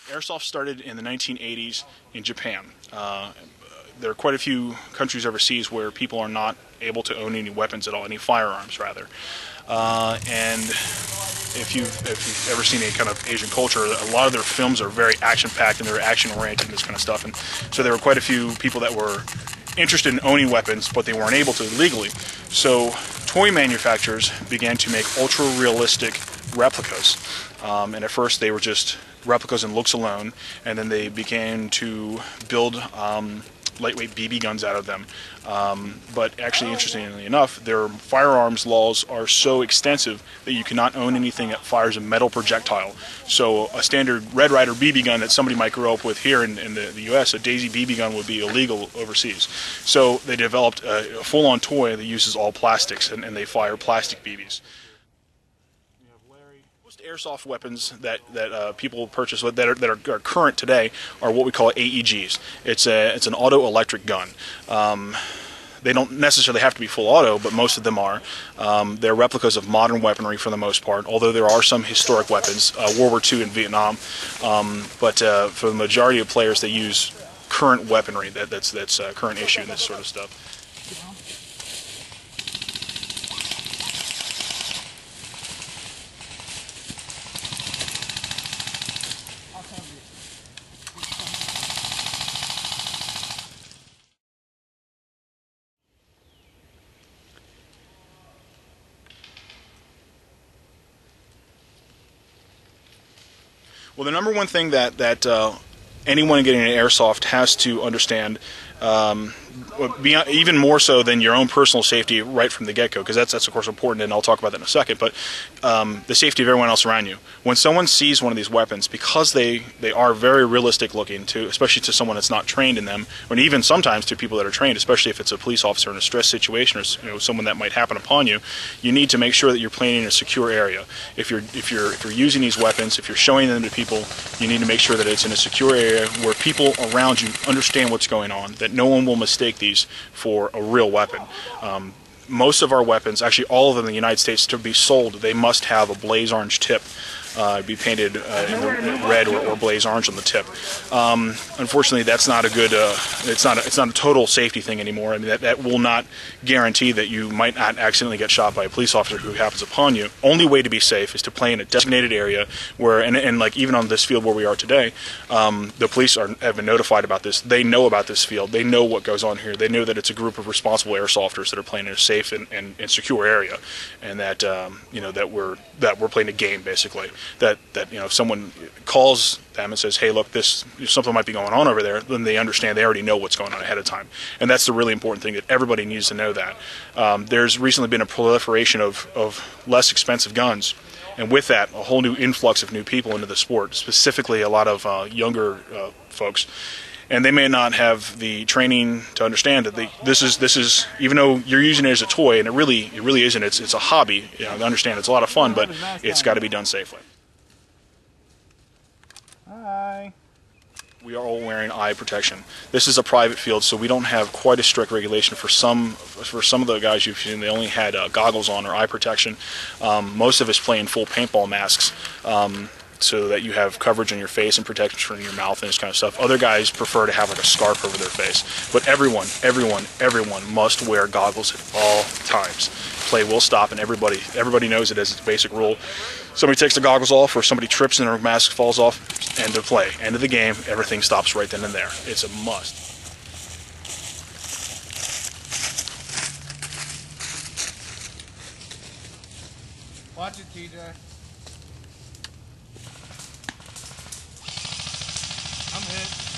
Airsoft started in the 1980s in Japan. There are quite a few countries overseas where people are not able to own any weapons at all, any firearms rather. And if you've ever seen any kind of Asian culture, a lot of their films are very action-packed and they're action-oriented and this kind of stuff. And so there were quite a few people that were interested in owning weapons, but they weren't able to legally. So toy manufacturers began to make ultra-realistic replicas. And at first they were just replicas in looks alone, and then they began to build lightweight BB guns out of them. But actually, interestingly enough, their firearms laws are so extensive that you cannot own anything that fires a metal projectile. So a standard Red Ryder BB gun that somebody might grow up with here in the US, a Daisy BB gun would be illegal overseas. So they developed a full-on toy that uses all plastics, and they fire plastic BBs. Most airsoft weapons that people purchase that are current today are what we call AEGs. It's an auto electric gun. They don't necessarily have to be full auto, but most of them are. They're replicas of modern weaponry for the most part, although there are some historic weapons, World War II and Vietnam. But for the majority of players, they use current weaponry that's current issue and this sort of stuff. Well, the number one thing that anyone getting an airsoft has to understand, even more so than your own personal safety right from the get-go, because that's of course important, and I'll talk about that in a second, but the safety of everyone else around you. When someone sees one of these weapons, because they are very realistic looking, especially to someone that's not trained in them, or even sometimes to people that are trained, especially if it's a police officer in a stress situation or someone that might happen upon you, you need to make sure that you're playing in a secure area. If you're using these weapons, if you're showing them to people, you need to make sure that it's in a secure area where people around you understand what's going on, that no one will mistake these for a real weapon. Most of our weapons, actually all of them in the United States, to be sold, they must have a blaze orange tip. Be painted in the red or blaze orange on the tip. Unfortunately, that's not a good. It's not a total safety thing anymore. I mean, that will not guarantee that you might not accidentally get shot by a police officer who happens upon you. Only way to be safe is to play in a designated area where, and like even on this field where we are today, the police have been notified about this. They know about this field. They know what goes on here. They know that it's a group of responsible airsofters that are playing in a safe and secure area, and that that we're playing a game basically. That if someone calls them and says, hey, look, something might be going on over there, then they understand, they already know what's going on ahead of time. And that's the really important thing, that everybody needs to know that. There's recently been a proliferation of less expensive guns, and with that, a whole new influx of new people into the sport, specifically a lot of younger folks. And they may not have the training to understand that this is even though you're using it as a toy, and it really isn't. It's a hobby. To understand it's a lot of fun, but it's got to be done safely. Hi. We are all wearing eye protection. This is a private field, so we don't have quite a strict regulation for some of the guys you've seen. They only had goggles on or eye protection. Most of us play in full paintball masks. So that you have coverage on your face and protection from your mouth and this kind of stuff. Other guys prefer to have like a scarf over their face. But everyone must wear goggles at all times. Play will stop, and everybody knows it as its basic rule. Somebody takes the goggles off, or somebody trips and their mask falls off, end of play, end of the game, everything stops right then and there. It's a must. Watch it, TJ. I'm hit.